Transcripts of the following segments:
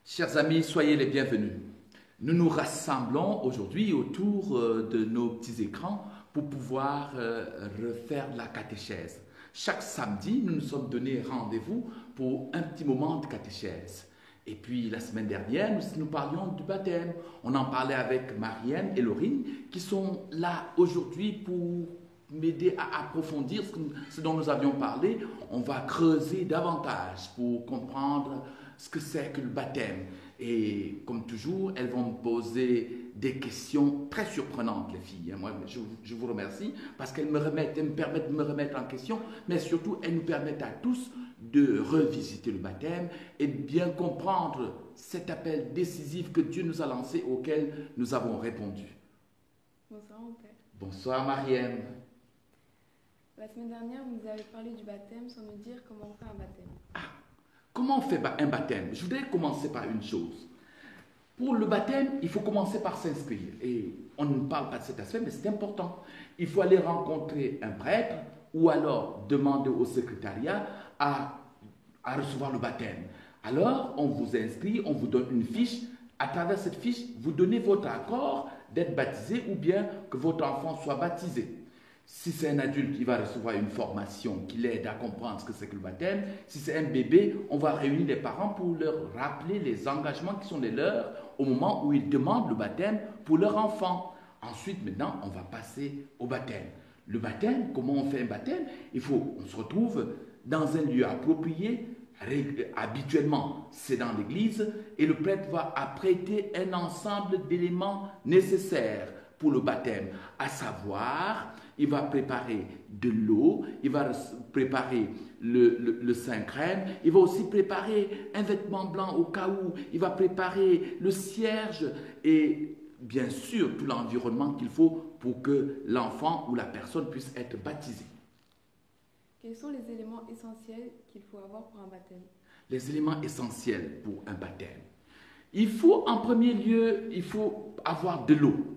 Chers amis, soyez les bienvenus. Nous nous rassemblons aujourd'hui autour de nos petits écrans pour pouvoir refaire la catéchèse. Chaque samedi, nous nous sommes donné rendez-vous pour un petit moment de catéchèse. Et puis la semaine dernière, nous parlions du baptême. On en parlait avec Marianne et Laurine qui sont là aujourd'hui pour m'aider à approfondir ce dont nous avions parlé. On va creuser davantage pour comprendre ce que c'est que le baptême. Et comme toujours, elles vont me poser des questions très surprenantes, les filles. Moi, je vous remercie parce qu'elles me permettent de me remettre en question, mais surtout, elles nous permettent à tous de revisiter le baptême et de bien comprendre cet appel décisif que Dieu nous a lancé, auquel nous avons répondu. Bonsoir mon père. Bonsoir Mariam. La semaine dernière, vous nous avez parlé du baptême sans nous dire comment on fait un baptême. Comment on fait un baptême? Je voudrais commencer par une chose. Pour le baptême, il faut commencer par s'inscrire. Et on ne parle pas de cet aspect, mais c'est important. Il faut aller rencontrer un prêtre ou alors demander au secrétariat à recevoir le baptême. Alors, on vous inscrit, on vous donne une fiche. À travers cette fiche, vous donnez votre accord d'être baptisé ou bien que votre enfant soit baptisé. Si c'est un adulte, il va recevoir une formation qui l'aide à comprendre ce que c'est que le baptême. Si c'est un bébé, on va réunir les parents pour leur rappeler les engagements qui sont les leurs au moment où ils demandent le baptême pour leur enfant. Ensuite, maintenant, on va passer au baptême. Le baptême, comment on fait un baptême? On se retrouve dans un lieu approprié. Habituellement, c'est dans l'église et le prêtre va apprêter un ensemble d'éléments nécessaires pour le baptême, à savoir, il va préparer de l'eau, il va préparer le Saint-Crème, il va aussi préparer un vêtement blanc au cas où, il va préparer le cierge et bien sûr tout l'environnement qu'il faut pour que l'enfant ou la personne puisse être baptisé. Quels sont les éléments essentiels qu'il faut avoir pour un baptême? Les éléments essentiels pour un baptême. Il faut en premier lieu, il faut avoir de l'eau.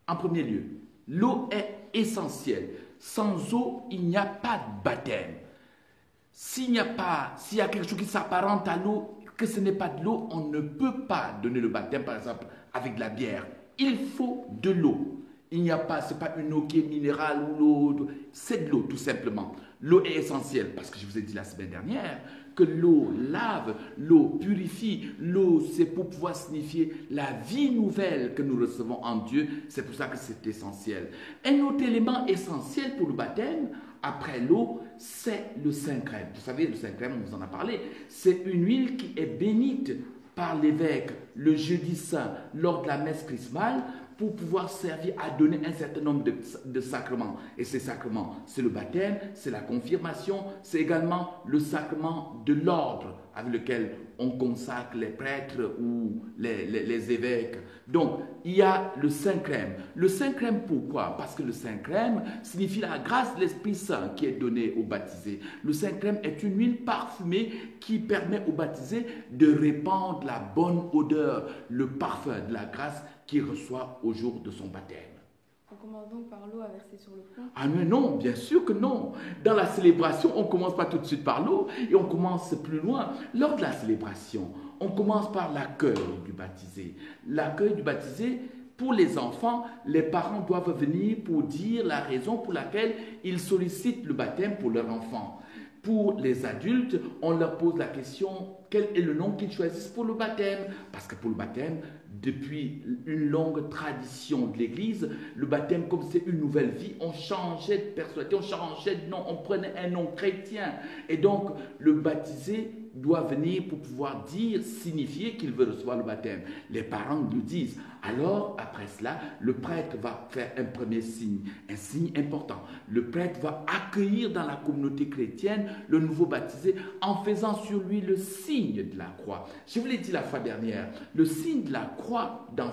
En premier lieu, l'eau est essentielle. Sans eau, il n'y a pas de baptême. S'il y a quelque chose qui s'apparente à l'eau, que ce n'est pas de l'eau, on ne peut pas donner le baptême, par exemple, avec de la bière. Il faut de l'eau. Il n'y a pas, ce n'est pas une eau qui est minérale ou l'eau, c'est de l'eau tout simplement. L'eau est essentielle parce que je vous ai dit la semaine dernière que l'eau lave, l'eau purifie, l'eau c'est pour pouvoir signifier la vie nouvelle que nous recevons en Dieu, c'est pour ça que c'est essentiel. Un autre élément essentiel pour le baptême, après l'eau, c'est le Saint-Crème. Vous savez, le Saint-Crème, on vous en a parlé, c'est une huile qui est bénite par l'évêque le jeudi saint lors de la messe chrismale pour pouvoir servir à donner un certain nombre de sacrements. Et ces sacrements, c'est le baptême, c'est la confirmation, c'est également le sacrement de l'ordre avec lequel on consacre les prêtres ou les évêques. Donc, il y a le Saint-Crème. Le Saint-Crème, pourquoi? Parce que le Saint-Crème signifie la grâce de l'Esprit Saint qui est donnée aux baptisés. Le Saint-Crème est une huile parfumée qui permet aux baptisés de répandre la bonne odeur, le parfum de la grâce qu'il reçoit au jour de son baptême. On commence donc par l'eau à verser sur le front? Ah mais non, bien sûr que non. Dans la célébration, on ne commence pas tout de suite par l'eau et on commence plus loin. Lors de la célébration, on commence par l'accueil du baptisé. L'accueil du baptisé, pour les enfants, les parents doivent venir pour dire la raison pour laquelle ils sollicitent le baptême pour leur enfant. Pour les adultes, on leur pose la question, quel est le nom qu'ils choisissent pour le baptême? Parce que pour le baptême, depuis une longue tradition de l'Église, le baptême, comme c'est une nouvelle vie, on changeait de personnalité, on changeait de nom, on prenait un nom chrétien. Et donc, le baptisé doit venir pour pouvoir dire, signifier qu'il veut recevoir le baptême. Les parents le disent. Alors, après cela, le prêtre va faire un premier signe, un signe important. Le prêtre va accueillir dans la communauté chrétienne le nouveau baptisé en faisant sur lui le signe de la croix. Je vous l'ai dit la fois dernière, le signe de la croix dans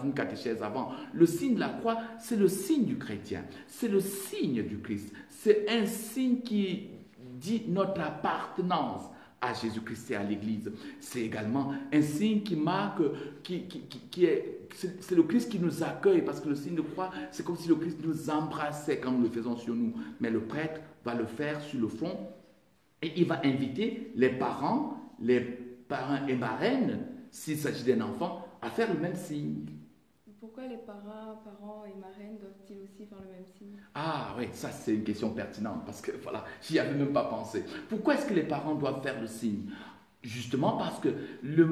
une catéchèse avant, le signe de la croix, c'est le signe du chrétien, c'est le signe du Christ. C'est un signe qui dit notre appartenance à Jésus-Christ et à l'Église. C'est également un signe qui marque, c'est le Christ qui nous accueille, parce que le signe de croix, c'est comme si le Christ nous embrassait quand nous le faisons sur nous. Mais le prêtre va le faire sur le front et il va inviter les parents et marraines s'il s'agit d'un enfant, à faire le même signe. Pourquoi les parents et marraines doivent-ils aussi faire le même signe? Ah oui, ça c'est une question pertinente parce que voilà, j'y avais même pas pensé. Pourquoi est-ce que les parents doivent faire le signe? Justement parce que le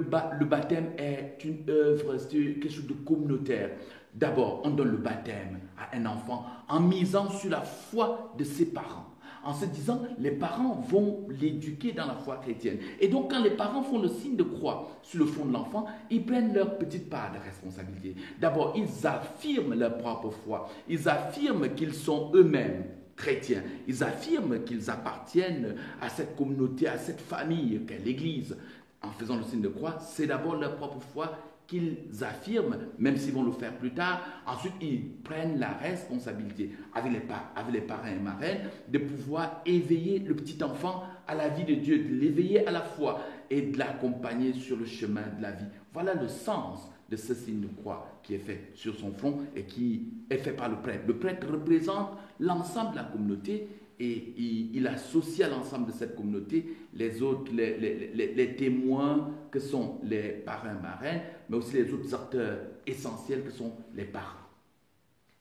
baptême est une œuvre, c'est quelque chose de communautaire. D'abord, on donne le baptême à un enfant en misant sur la foi de ses parents. En se disant, les parents vont l'éduquer dans la foi chrétienne. Et donc, quand les parents font le signe de croix sur le front de l'enfant, ils prennent leur petite part de responsabilité. D'abord, ils affirment leur propre foi. Ils affirment qu'ils sont eux-mêmes chrétiens. Ils affirment qu'ils appartiennent à cette communauté, à cette famille qu'est l'Église. En faisant le signe de croix, c'est d'abord leur propre foi qu'ils affirment, même s'ils vont le faire plus tard. Ensuite, ils prennent la responsabilité avec les parents et marraines de pouvoir éveiller le petit enfant à la vie de Dieu, de l'éveiller à la foi et de l'accompagner sur le chemin de la vie. Voilà le sens de ce signe de croix qui est fait sur son front et qui est fait par le prêtre. Le prêtre représente l'ensemble de la communauté et il associe à l'ensemble de cette communauté les autres, les témoins que sont les parrains marraines, mais aussi les autres acteurs essentiels que sont les parents.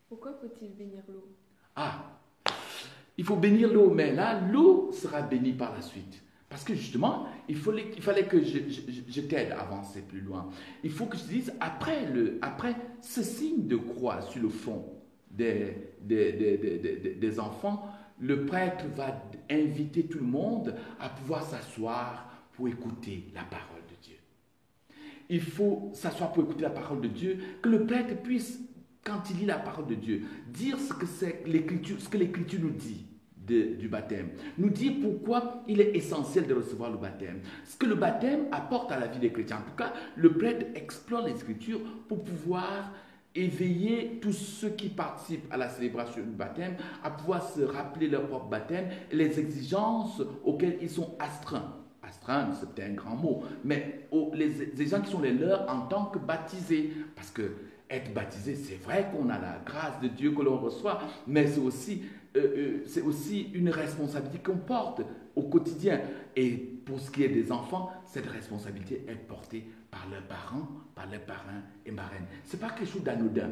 Pourquoi faut-il bénir l'eau? Ah, il faut bénir l'eau, mais là, l'eau sera bénie par la suite. Parce que justement, il fallait que je t'aide à avancer plus loin. Il faut que je dise, après ce signe de croix sur le front des enfants, le prêtre va inviter tout le monde à pouvoir s'asseoir pour écouter la parole de Dieu. Il faut s'asseoir pour écouter la parole de Dieu, que le prêtre puisse, quand il lit la parole de Dieu, dire ce que l'Écriture nous dit du baptême, nous dire pourquoi il est essentiel de recevoir le baptême, ce que le baptême apporte à la vie des chrétiens. En tout cas, le prêtre explore les Écritures pour pouvoir éveiller tous ceux qui participent à la célébration du baptême à pouvoir se rappeler leur propre baptême et les exigences auxquelles ils sont astreints. Astreindre, c'est peut-être un grand mot, mais les exigences qui sont les leurs en tant que baptisés. Parce que être baptisé, c'est vrai qu'on a la grâce de Dieu que l'on reçoit, mais c'est aussi une responsabilité qu'on porte au quotidien. Et pour ce qui est des enfants, cette responsabilité est portée par leurs parents, par leurs parrains et marraines. Ce n'est pas quelque chose d'anodin.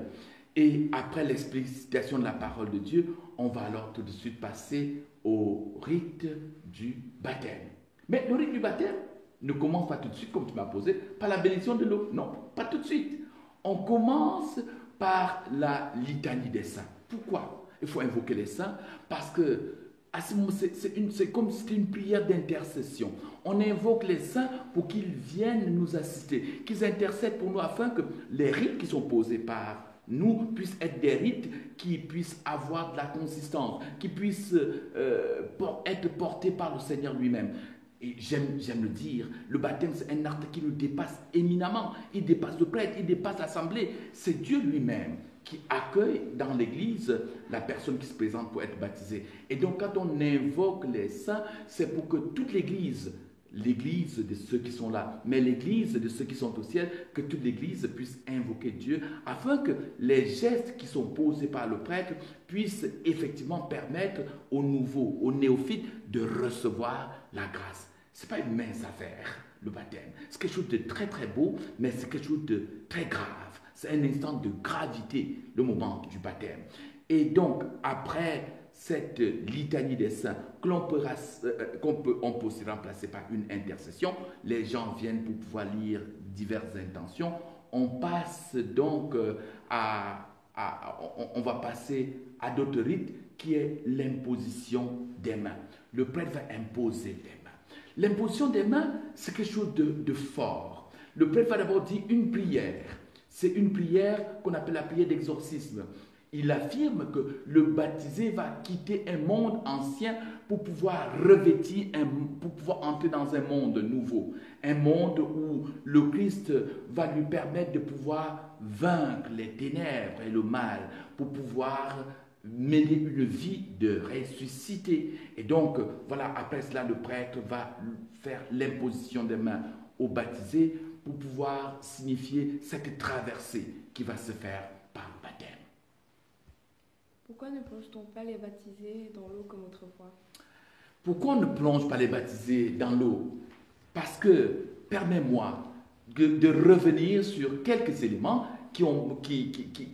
Et après l'explicitation de la parole de Dieu, on va alors tout de suite passer au rite du baptême. Mais le rite du baptême ne commence pas tout de suite, comme tu m'as posé, par la bénédiction de l'eau. Non, pas tout de suite. On commence par la litanie des saints. Pourquoi? Il faut invoquer les saints parce que à ce moment, c'est comme si c'était une prière d'intercession. On invoque les saints pour qu'ils viennent nous assister, qu'ils intercèdent pour nous afin que les rites qui sont posés par nous puissent être des rites qui puissent avoir de la consistance, qui puissent être portés par le Seigneur lui-même. Et j'aime le dire, le baptême c'est un acte qui nous dépasse éminemment. Il dépasse le prêtre, il dépasse l'assemblée. C'est Dieu lui-même qui accueille dans l'église la personne qui se présente pour être baptisée. Et donc quand on invoque les saints, c'est pour que toute l'église, l'église de ceux qui sont là, mais l'église de ceux qui sont au ciel, que toute l'église puisse invoquer Dieu, afin que les gestes qui sont posés par le prêtre puissent effectivement permettre aux nouveaux, aux néophytes de recevoir la grâce. Ce n'est pas une mince affaire, le baptême. C'est quelque chose de très très beau, mais c'est quelque chose de très grave. C'est un instant de gravité, le moment du baptême. Et donc, après cette litanie des saints, on peut aussi remplacer par une intercession, les gens viennent pour pouvoir lire diverses intentions. On passe donc on va passer à d'autres rites qui est l'imposition des mains. Le prêtre va imposer des mains. L'imposition des mains, c'est quelque chose de fort. Le prêtre va d'abord dire une prière. C'est une prière qu'on appelle la prière d'exorcisme. Il affirme que le baptisé va quitter un monde ancien pour pouvoir revêtir, pour pouvoir entrer dans un monde nouveau. Un monde où le Christ va lui permettre de pouvoir vaincre les ténèbres et le mal, pour pouvoir mener une vie de ressuscité. Et donc, voilà, après cela, le prêtre va faire l'imposition des mains au baptisé pour pouvoir signifier cette traversée qui va se faire par le baptême. Pourquoi ne plonge-t-on pas les baptisés dans l'eau comme autrefois? Pourquoi on ne plonge pas les baptisés dans l'eau? Parce que, permets-moi, de revenir sur quelques éléments qui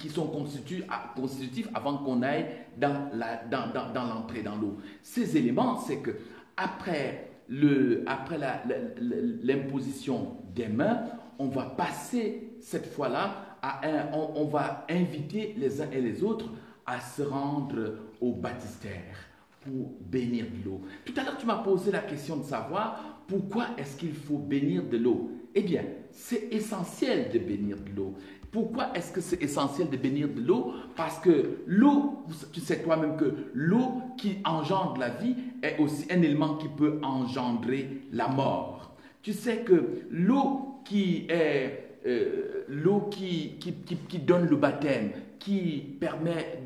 sont constitutifs avant qu'on aille dans l'entrée dans l'eau. Ces éléments, c'est que après l'imposition des mains, on va passer cette fois-là on va inviter les uns et les autres à se rendre au baptistère pour bénir de l'eau. Tout à l'heure, tu m'as posé la question de savoir pourquoi est-ce qu'il faut bénir de l'eau. Eh bien, c'est essentiel de bénir de l'eau. Pourquoi est-ce que c'est essentiel de bénir de l'eau? Parce que l'eau, tu sais toi-même que l'eau qui engendre la vie est aussi un élément qui peut engendrer la mort. Tu sais que l'eau qui est l'eau qui donne le baptême, qui permet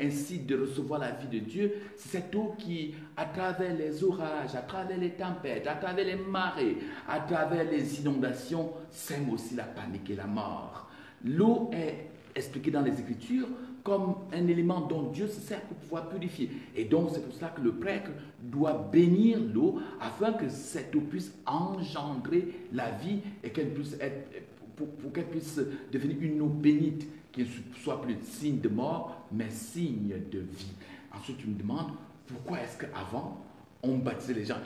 ainsi de recevoir la vie de Dieu, c'est cette eau qui, à travers les orages, à travers les tempêtes, à travers les marées, à travers les inondations, sème aussi la panique et la mort. L'eau est expliquée dans les Écritures comme un élément dont Dieu se sert pour pouvoir purifier. Et donc, c'est pour cela que le prêtre doit bénir l'eau afin que cette eau puisse engendrer la vie et qu'elle puisse être, pour qu'elle puisse devenir une eau bénite, qui ne soit plus signe de mort, mais signe de vie. Ensuite, tu me demandes, pourquoi est-ce qu'avant, on baptisait les gens?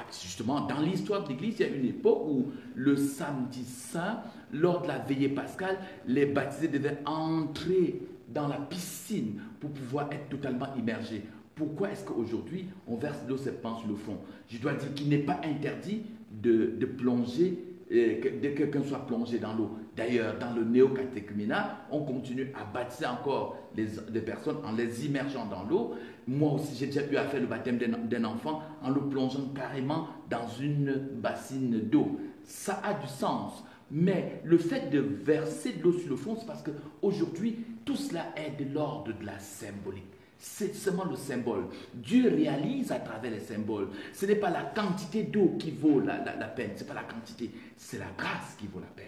Justement, dans l'histoire de l'Église, il y a une époque où le samedi saint, lors de la veillée pascale, les baptisés devaient entrer dans la piscine pour pouvoir être totalement immergés. Pourquoi est-ce qu'aujourd'hui, on verse de l'eau septembre sur le front? Je dois dire qu'il n'est pas interdit de plonger, que quelqu'un soit plongé dans l'eau. D'ailleurs, dans le néocatéchuménat, on continue à baptiser encore des personnes en les immergeant dans l'eau. Moi aussi, j'ai déjà eu à faire le baptême d'un enfant en le plongeant carrément dans une bassine d'eau. Ça a du sens. Mais le fait de verser de l'eau sur le front, c'est parce qu'aujourd'hui, tout cela est de l'ordre de la symbolique. C'est seulement le symbole. Dieu réalise à travers les symboles. Ce n'est pas la quantité d'eau qui vaut la peine, ce n'est pas la quantité, c'est la grâce qui vaut la peine.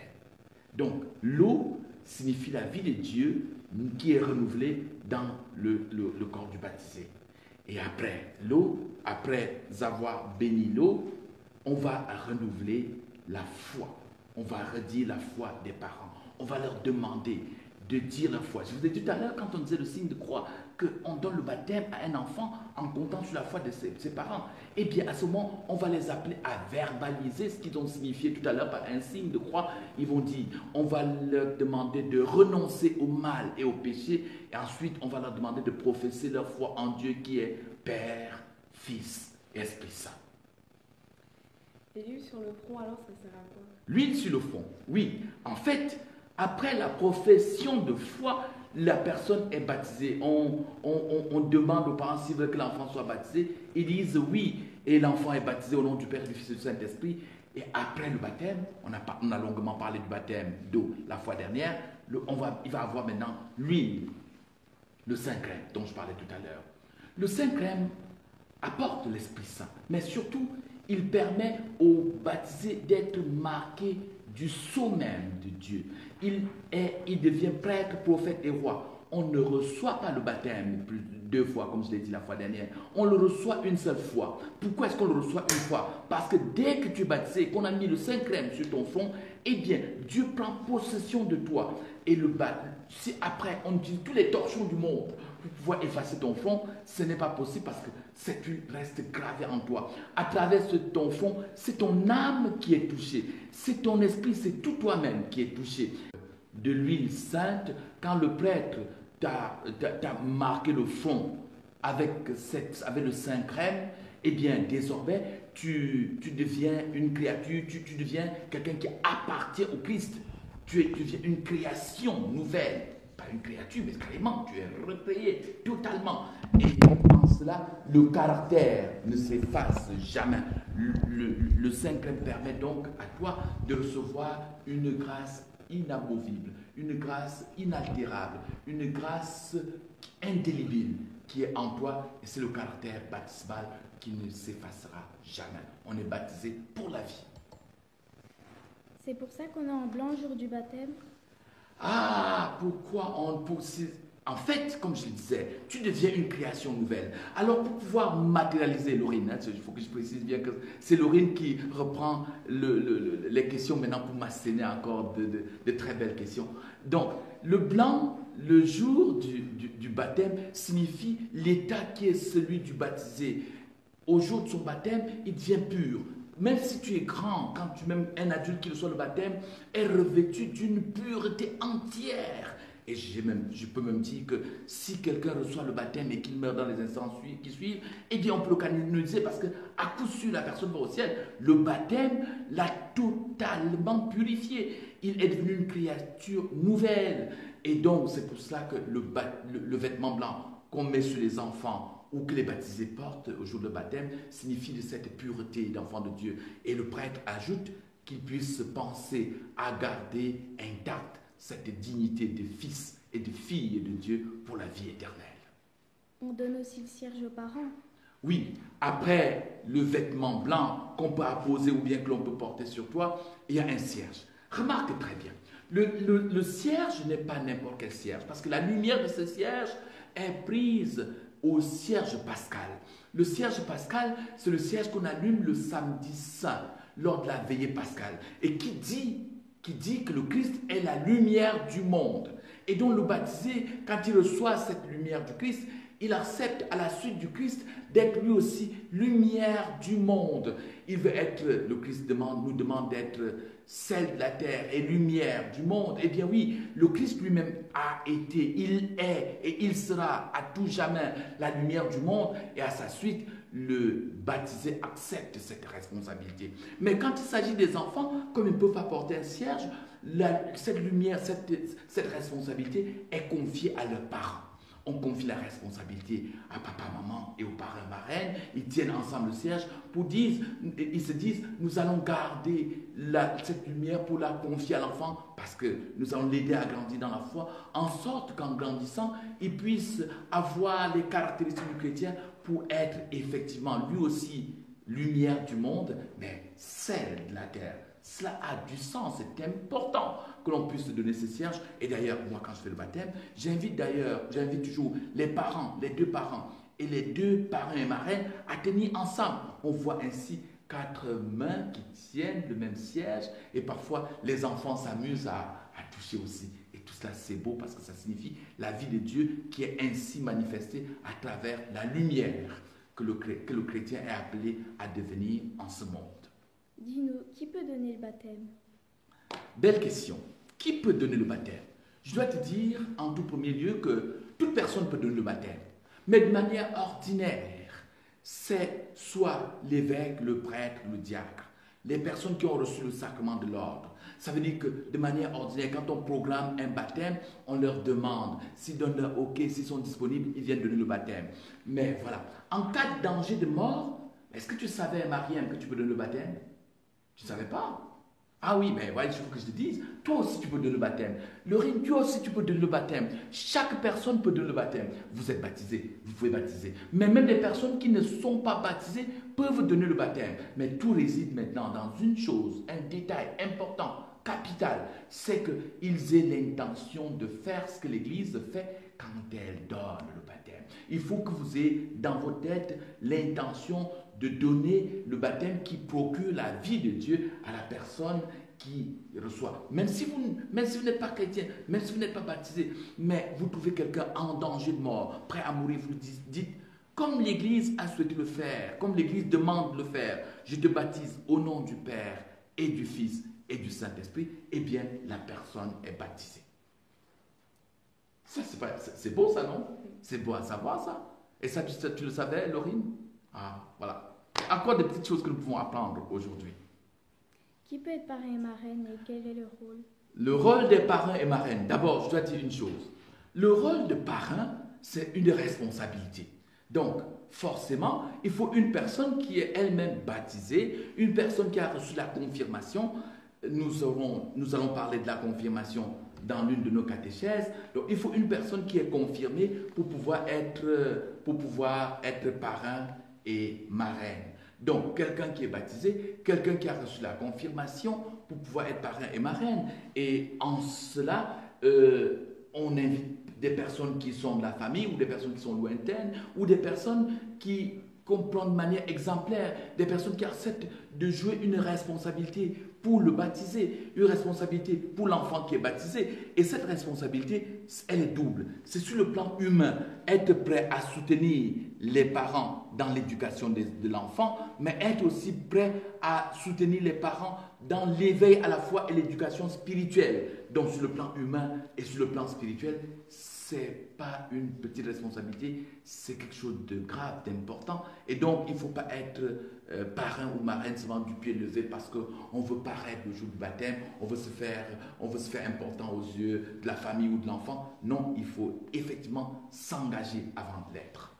Donc, l'eau signifie la vie de Dieu qui est renouvelée dans le corps du baptisé. Et après l'eau, après avoir béni l'eau, on va renouveler la foi. On va redire la foi des parents. On va leur demander de dire la foi. Je vous ai dit tout à l'heure, quand on disait le signe de croix, qu'on donne le baptême à un enfant en comptant sur la foi de ses parents. Eh bien, à ce moment, on va les appeler à verbaliser ce qu'ils ont signifié tout à l'heure par un signe de croix. Ils vont dire, on va leur demander de renoncer au mal et au péché. Et ensuite, on va leur demander de professer leur foi en Dieu qui est Père, Fils et Esprit Saint. Et l'huile sur le front, alors, ça sert à quoi? L'huile sur le front, oui. En fait, après la profession de foi, la personne est baptisée. On demande aux parents s'ils veulent que l'enfant soit baptisé. Ils disent oui. Et l'enfant est baptisé au nom du Père, du Fils et du Saint-Esprit. Et après le baptême, on a longuement parlé du baptême d'eau la fois dernière, il va avoir maintenant l'huile, le Saint-Crème dont je parlais tout à l'heure. Le Saint-Crème apporte l'Esprit Saint, mais surtout, il permet aux baptisés d'être marqués du sceau même de Dieu. Il devient prêtre, prophète et roi. On ne reçoit pas le baptême deux fois, comme je l'ai dit la fois dernière. On le reçoit une seule fois. Pourquoi est-ce qu'on le reçoit une fois? Parce que dès que tu es baptisé, qu'on a mis le Saint-Crème sur ton front, eh bien, Dieu prend possession de toi. Et si après, on utilise tous les torchons du monde pour pouvoir effacer ton front, ce n'est pas possible parce que cette huile reste gravée en toi. À travers ton front, c'est ton âme qui est touchée. C'est ton esprit, c'est tout toi-même qui est touché. De l'huile sainte, quand le prêtre t'a marqué le front avec le Saint-Crème, eh bien, désormais, tu deviens une créature, tu deviens quelqu'un qui appartient au Christ. Tu deviens une création nouvelle. Pas une créature, mais carrément, tu es recréé totalement. Et en cela, le caractère ne s'efface jamais. Le Saint-Crème permet donc à toi de recevoir une grâce inamovible, une grâce inaltérable, une grâce indélébile qui est en toi, et c'est le caractère baptismal qui ne s'effacera jamais. On est baptisé pour la vie. C'est pour ça qu'on est en blanc le jour du baptême? Ah, pourquoi En fait, comme je le disais, tu deviens une création nouvelle. Alors, pour pouvoir matérialiser Laurine, hein, il faut que je précise bien que c'est Laurine qui reprend les questions maintenant pour m'asséner encore de très belles questions. Donc, le blanc, le jour du baptême, signifie l'état qui est celui du baptisé. Au jour de son baptême, il devient pur. Même si tu es grand, quand tu même un adulte qui reçoit le baptême, est revêtu d'une pureté entière. Et je peux même dire que si quelqu'un reçoit le baptême et qu'il meurt dans les instants qui suivent, eh bien on peut le canoniser parce qu'à coup sûr la personne va au ciel. Le baptême l'a totalement purifié. Il est devenu une créature nouvelle. Et donc c'est pour cela que le vêtement blanc qu'on met sur les enfants ou que les baptisés portent au jour de baptême signifie de cette pureté d'enfant de Dieu. Et le prêtre ajoute qu'il puisse penser à garder intacte cette dignité de fils et de fille de Dieu pour la vie éternelle. On donne aussi le cierge aux parents. Oui, après le vêtement blanc qu'on peut apposer ou bien que l'on peut porter sur toi, il y a un cierge. Remarque très bien, le cierge n'est pas n'importe quel cierge, parce que la lumière de ce cierge est prise au cierge pascal. Le cierge pascal, c'est le cierge qu'on allume le samedi saint, lors de la veillée pascale, et qui dit que le Christ est la lumière du monde. Et donc le baptisé, quand il reçoit cette lumière du Christ, il accepte à la suite du Christ d'être lui aussi lumière du monde. Il veut être, le Christ nous demande d'être sel de la terre et lumière du monde. Eh bien oui, le Christ lui-même a été, il est et il sera à tout jamais la lumière du monde. Et à sa suite, le baptisé accepte cette responsabilité. Mais quand il s'agit des enfants, comme ils ne peuvent pas porter un cierge, cette lumière, cette responsabilité est confiée à leurs parents. On confie la responsabilité à papa, maman et aux parrains, marraines. Ils tiennent ensemble le cierge ils se disent, nous allons garder cette lumière pour la confier à l'enfant parce que nous allons l'aider à grandir dans la foi, en sorte qu'en grandissant, il puisse avoir les caractéristiques du chrétien pour être effectivement lui aussi lumière du monde, mais celle de la terre. Cela a du sens, c'est important que l'on puisse se donner ce cierge. Et d'ailleurs, moi quand je fais le baptême, j'invite toujours les parents, les deux parents et les deux parrains et marraines à tenir ensemble. On voit ainsi 4 mains qui tiennent le même cierge et parfois les enfants s'amusent à toucher aussi. Et tout cela c'est beau parce que ça signifie la vie de Dieu qui est ainsi manifestée à travers la lumière que le chrétien est appelé à devenir en ce monde. Dis-nous, qui peut donner le baptême? Belle question. Qui peut donner le baptême? Je dois te dire en tout premier lieu que toute personne peut donner le baptême. Mais de manière ordinaire, c'est soit l'évêque, le prêtre, le diacre, les personnes qui ont reçu le sacrement de l'ordre. Ça veut dire que de manière ordinaire, quand on programme un baptême, on leur demande s'ils donnent leur OK, s'ils sont disponibles, ils viennent donner le baptême. Mais voilà, en cas de danger de mort, est-ce que tu savais, Mariam, que tu peux donner le baptême? Tu ne savais pas? Ah oui, mais voilà, il faut que je te dise, toi aussi tu peux donner le baptême. Laurine, toi aussi tu peux donner le baptême. Chaque personne peut donner le baptême. Vous êtes baptisé, vous pouvez baptiser. Mais même les personnes qui ne sont pas baptisées peuvent donner le baptême. Mais tout réside maintenant dans une chose, un détail important, capital, c'est qu'ils aient l'intention de faire ce que l'Église fait quand elle donne le baptême. Il faut que vous ayez dans votre tête l'intention de donner le baptême qui procure la vie de Dieu à la personne qui reçoit. Même si vous n'êtes pas chrétien, même si vous n'êtes pas baptisé, mais vous trouvez quelqu'un en danger de mort, prêt à mourir, vous dites, comme l'Église a souhaité le faire, comme l'Église demande de le faire, je te baptise au nom du Père et du Fils et du Saint-Esprit, eh bien, la personne est baptisée. Ça, c'est beau ça, non? C'est beau à savoir ça. Et ça, tu le savais, Laurine? Ah, voilà. Encore des petites choses que nous pouvons apprendre aujourd'hui. Qui peut être parrain et marraine et quel est le rôle? Le rôle des parrains et marraines. D'abord, je dois dire une chose. Le rôle de parrain, c'est une responsabilité. Donc, forcément, il faut une personne qui est elle-même baptisée, une personne qui a reçu la confirmation. Nous allons parler de la confirmation dans l'une de nos catéchèses. Donc, il faut une personne qui est confirmée pour pouvoir être parrain et marraine. Donc, quelqu'un qui est baptisé, quelqu'un qui a reçu la confirmation pour pouvoir être parrain et marraine. Et en cela, on invite des personnes qui sont de la famille ou des personnes qui sont lointaines ou des personnes qui comprennent de manière exemplaire, des personnes qui acceptent de jouer une responsabilité pour le baptiser, une responsabilité pour l'enfant qui est baptisé. Et cette responsabilité, elle est double. C'est sur le plan humain, être prêt à soutenir les parents dans l'éducation de l'enfant, mais être aussi prêt à soutenir les parents dans l'éveil à la foi et l'éducation spirituelle. Donc sur le plan humain et sur le plan spirituel, c'est pas une petite responsabilité, c'est quelque chose de grave, d'important. Et donc, il ne faut pas être parrain ou marraine seulement du pied levé parce qu'on veut paraître le jour du baptême, on veut se faire important aux yeux de la famille ou de l'enfant. Non, il faut effectivement s'engager avant de l'être.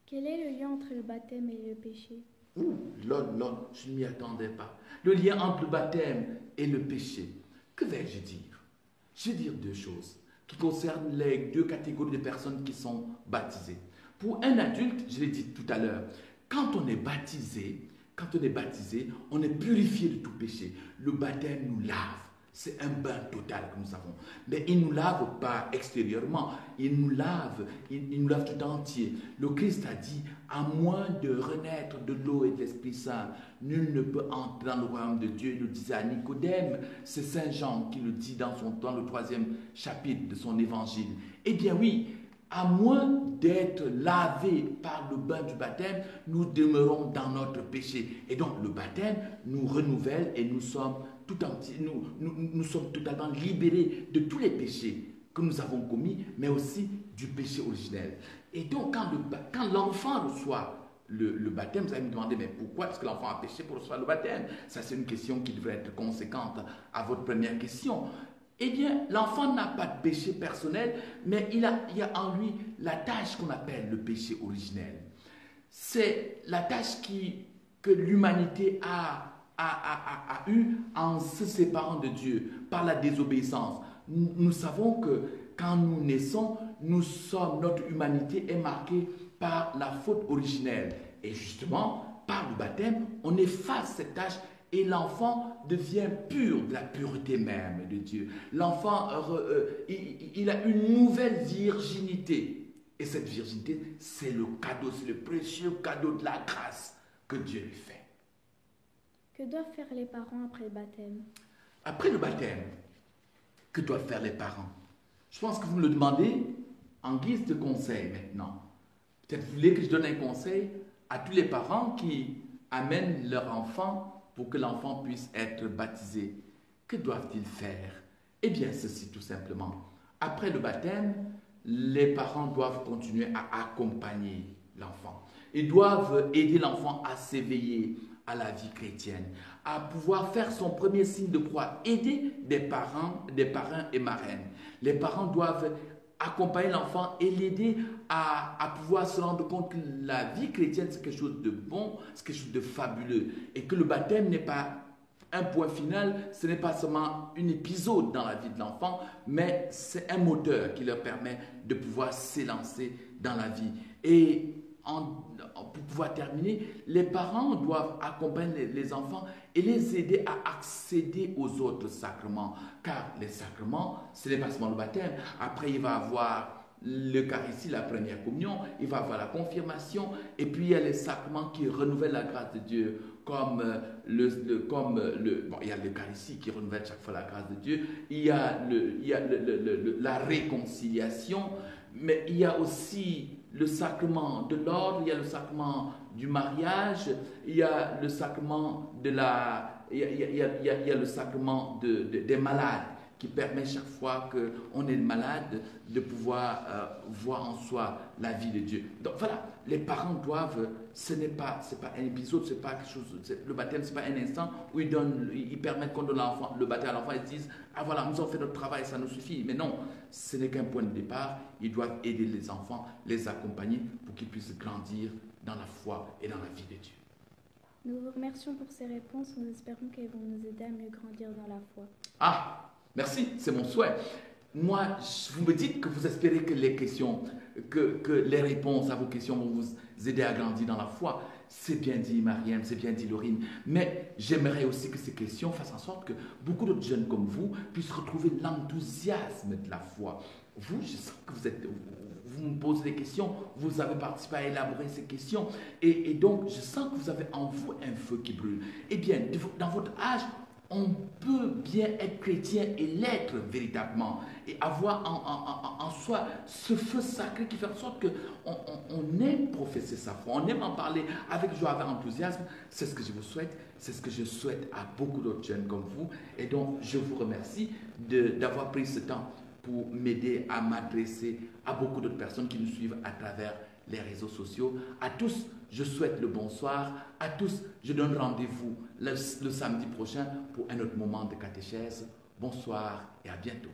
Quel est le lien entre le baptême et le péché? Ouh, là, je ne m'y attendais pas. Le lien entre le baptême et le péché. Que vais-je dire? Je vais dire deux choses qui concernent les deux catégories de personnes qui sont baptisées. Pour un adulte, je l'ai dit tout à l'heure, quand on est baptisé, on est purifié de tout péché. Le baptême nous lave. C'est un bain total que nous avons. Mais il ne nous lave pas extérieurement, il nous lave tout entier. Le Christ a dit, à moins de renaître de l'eau et de l'Esprit Saint, nul ne peut entrer dans le royaume de Dieu. Il le disait à Nicodème, c'est Saint Jean qui le dit dans le 3e chapitre de son évangile. Eh bien oui, à moins d'être lavés par le bain du baptême, nous demeurons dans notre péché. Et donc le baptême nous renouvelle et nous sommes tout entier, nous sommes totalement libérés de tous les péchés que nous avons commis, mais aussi du péché originel. Et donc, quand l'enfant reçoit le baptême, vous allez me demander, mais pourquoi est-ce que l'enfant a péché pour recevoir le baptême? Ça, c'est une question qui devrait être conséquente à votre première question. Eh bien, l'enfant n'a pas de péché personnel, mais il y a en lui la tâche qu'on appelle le péché originel. C'est la tâche que l'humanité a eu en se séparant de Dieu par la désobéissance. Nous savons que quand nous naissons, notre humanité est marquée par la faute originelle. Et justement, par le baptême, on efface cette tâche et l'enfant devient pur de la pureté même de Dieu. L'enfant, il a une nouvelle virginité. Et cette virginité, c'est le cadeau, c'est le précieux cadeau de la grâce que Dieu lui fait. Que doivent faire les parents après le baptême? Après le baptême, que doivent faire les parents? Je pense que vous me le demandez en guise de conseil maintenant. Peut-être vous voulez que je donne un conseil à tous les parents qui amènent leur enfant pour que l'enfant puisse être baptisé. Que doivent-ils faire? Eh bien, ceci tout simplement. Après le baptême, les parents doivent continuer à accompagner l'enfant. Ils doivent aider l'enfant à s'éveiller à la vie chrétienne, à pouvoir faire son premier signe de croix, aider des parrains et marraines. Les parents doivent accompagner l'enfant et l'aider à pouvoir se rendre compte que la vie chrétienne, c'est quelque chose de bon, c'est quelque chose de fabuleux, et que le baptême n'est pas un point final, ce n'est pas seulement un épisode dans la vie de l'enfant, mais c'est un moteur qui leur permet de pouvoir s'élancer dans la vie. Et pour pouvoir terminer, les parents doivent accompagner les enfants et les aider à accéder aux autres sacrements. Car les sacrements, ce n'est pas seulement le baptême. Après, il va avoir l'Eucharistie, la première communion, il va avoir la confirmation, et puis il y a les sacrements qui renouvellent la grâce de Dieu, comme il y a l'Eucharistie qui renouvelle chaque fois la grâce de Dieu, il y a la réconciliation, mais il y a aussi le sacrement de l'ordre, il y a le sacrement du mariage, il y a le sacrement il y a le sacrement des malades qui permet chaque fois qu'on est malade de pouvoir voir en soi la vie de Dieu. Donc voilà, les parents doivent, c'est pas un épisode, c'est pas quelque chose, le baptême c'est pas un instant où ils permettent qu'on donne le baptême à l'enfant et ils disent ah voilà, nous avons fait notre travail, ça nous suffit. Mais non, ce n'est qu'un point de départ. Ils doivent aider les enfants, les accompagner pour qu'ils puissent grandir dans la foi et dans la vie de Dieu. Nous vous remercions pour ces réponses. Nous espérons qu'elles vont nous aider à mieux grandir dans la foi. Ah, merci, c'est mon souhait. Moi, vous me dites que vous espérez que les questions, que les réponses à vos questions vont vous aider à grandir dans la foi. C'est bien dit, Mariam, c'est bien dit, Laurine. Mais j'aimerais aussi que ces questions fassent en sorte que beaucoup d'autres jeunes comme vous puissent retrouver l'enthousiasme de la foi. vous, je sens que vous me posez des questions, vous avez participé à élaborer ces questions, et donc je sens que vous avez en vous un feu qui brûle. Eh bien, dans votre âge, on peut bien être chrétien et l'être véritablement, et avoir en soi ce feu sacré qui fait en sorte qu'on aime professer sa foi, on aime en parler avec joie, avec enthousiasme. C'est ce que je vous souhaite, c'est ce que je souhaite à beaucoup d'autres jeunes comme vous, et donc je vous remercie d'avoir pris ce temps pour m'aider à m'adresser à beaucoup d'autres personnes qui nous suivent à travers les réseaux sociaux. À tous, je souhaite le bonsoir. À tous, je donne rendez-vous le samedi prochain pour un autre moment de catéchèse. Bonsoir et à bientôt.